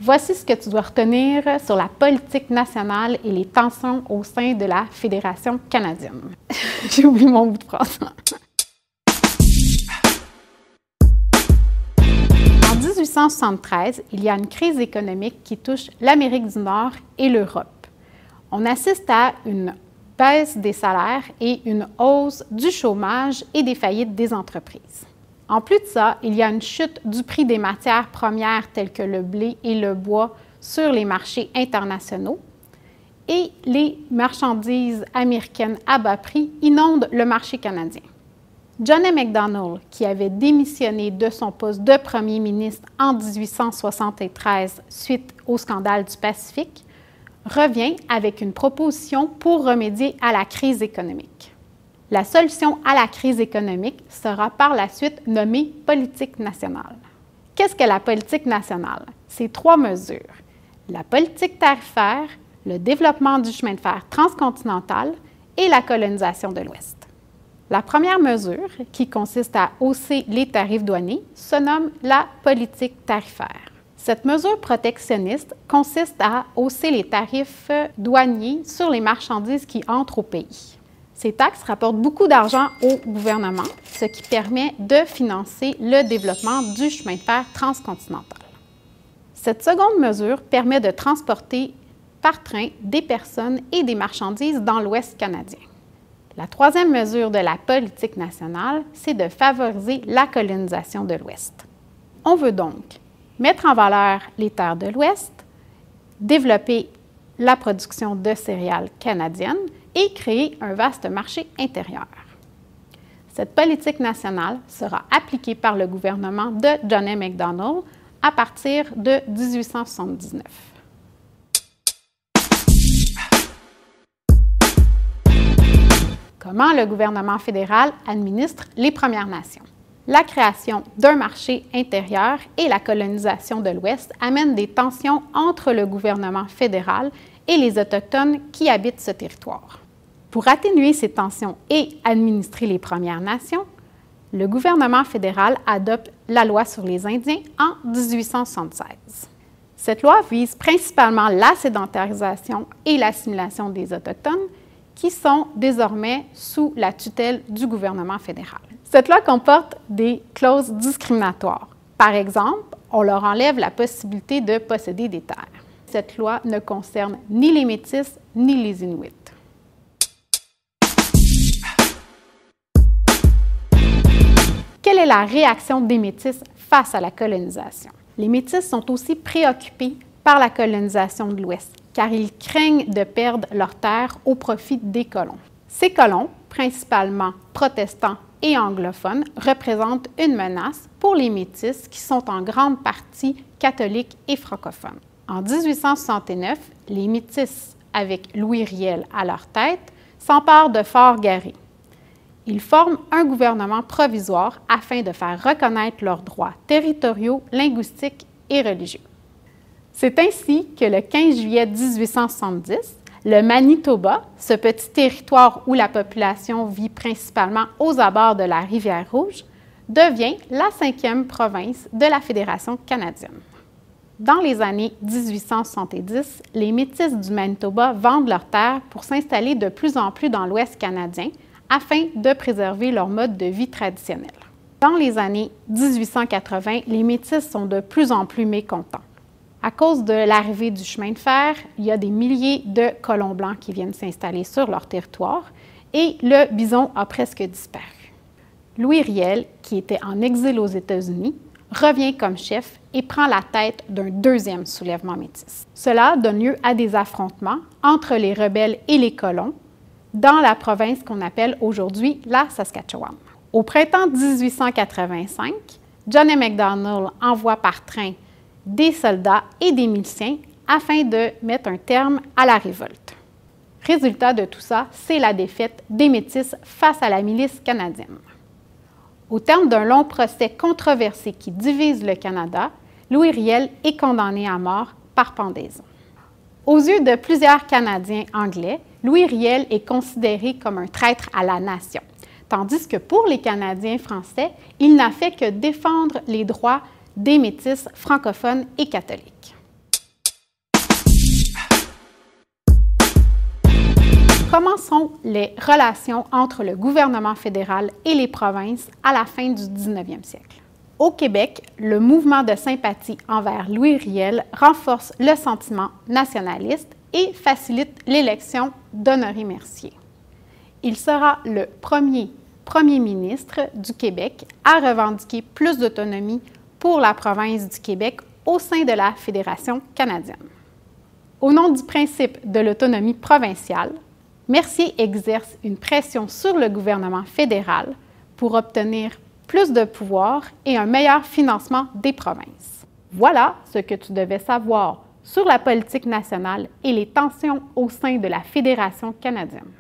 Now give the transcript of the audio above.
Voici ce que tu dois retenir sur la politique nationale et les tensions au sein de la Fédération canadienne. J'ai oublié mon bout de phrase. En 1873, il y a une crise économique qui touche l'Amérique du Nord et l'Europe. On assiste à une baisse des salaires et une hausse du chômage et des faillites des entreprises. En plus de ça, il y a une chute du prix des matières premières telles que le blé et le bois sur les marchés internationaux et les marchandises américaines à bas prix inondent le marché canadien. John A. Macdonald, qui avait démissionné de son poste de premier ministre en 1873 suite au scandale du Pacifique, revient avec une proposition pour remédier à la crise économique. La solution à la crise économique sera par la suite nommée politique nationale. Qu'est-ce que la politique nationale? C'est 3 mesures. La politique tarifaire, le développement du chemin de fer transcontinental et la colonisation de l'Ouest. La première mesure, qui consiste à hausser les tarifs douaniers, se nomme la politique tarifaire. Cette mesure protectionniste consiste à hausser les tarifs douaniers sur les marchandises qui entrent au pays. Ces taxes rapportent beaucoup d'argent au gouvernement, ce qui permet de financer le développement du chemin de fer transcontinental. Cette seconde mesure permet de transporter par train des personnes et des marchandises dans l'Ouest canadien. La troisième mesure de la politique nationale, c'est de favoriser la colonisation de l'Ouest. On veut donc mettre en valeur les terres de l'Ouest, développer la production de céréales canadiennes et créer un vaste marché intérieur. Cette politique nationale sera appliquée par le gouvernement de John A. Macdonald à partir de 1879. Comment le gouvernement fédéral administre les Premières Nations? La création d'un marché intérieur et la colonisation de l'Ouest amènent des tensions entre le gouvernement fédéral et les Autochtones qui habitent ce territoire. Pour atténuer ces tensions et administrer les Premières Nations, le gouvernement fédéral adopte la loi sur les Indiens en 1876. Cette loi vise principalement la sédentarisation et l'assimilation des Autochtones qui sont désormais sous la tutelle du gouvernement fédéral. Cette loi comporte des clauses discriminatoires. Par exemple, on leur enlève la possibilité de posséder des terres. Cette loi ne concerne ni les Métis ni les Inuits. Quelle est la réaction des Métis face à la colonisation? Les Métis sont aussi préoccupés par la colonisation de l'Ouest, car ils craignent de perdre leurs terres au profit des colons. Ces colons, principalement protestants et anglophones, représentent une menace pour les Métis qui sont en grande partie catholiques et francophones. En 1869, les Métis, avec Louis Riel à leur tête, s'emparent de Fort-Garry. Ils forment un gouvernement provisoire afin de faire reconnaître leurs droits territoriaux, linguistiques et religieux. C'est ainsi que le 15 juillet 1870, le Manitoba, ce petit territoire où la population vit principalement aux abords de la rivière Rouge, devient la 5e province de la Fédération canadienne. Dans les années 1870, les Métis du Manitoba vendent leurs terres pour s'installer de plus en plus dans l'Ouest canadien afin de préserver leur mode de vie traditionnel. Dans les années 1880, les Métis sont de plus en plus mécontents. À cause de l'arrivée du chemin de fer, il y a des milliers de colons blancs qui viennent s'installer sur leur territoire et le bison a presque disparu. Louis Riel, qui était en exil aux États-Unis, revient comme chef et prend la tête d'un 2e soulèvement métis. Cela donne lieu à des affrontements entre les rebelles et les colons dans la province qu'on appelle aujourd'hui la Saskatchewan. Au printemps 1885, John A. Macdonald envoie par train des soldats et des miliciens afin de mettre un terme à la révolte. Résultat de tout ça, c'est la défaite des Métis face à la milice canadienne. Au terme d'un long procès controversé qui divise le Canada, Louis Riel est condamné à mort par pendaison. Aux yeux de plusieurs Canadiens anglais, Louis Riel est considéré comme un traître à la nation, tandis que pour les Canadiens français, il n'a fait que défendre les droits des Métis francophones et catholiques. Comment sont les relations entre le gouvernement fédéral et les provinces à la fin du 19e siècle? Au Québec, le mouvement de sympathie envers Louis Riel renforce le sentiment nationaliste et facilite l'élection d'Honoré Mercier. Il sera le premier ministre du Québec à revendiquer plus d'autonomie pour la province du Québec au sein de la Fédération canadienne. Au nom du principe de l'autonomie provinciale, Mercier exerce une pression sur le gouvernement fédéral pour obtenir plus de pouvoir et un meilleur financement des provinces. Voilà ce que tu devais savoir sur la politique nationale et les tensions au sein de la Fédération canadienne.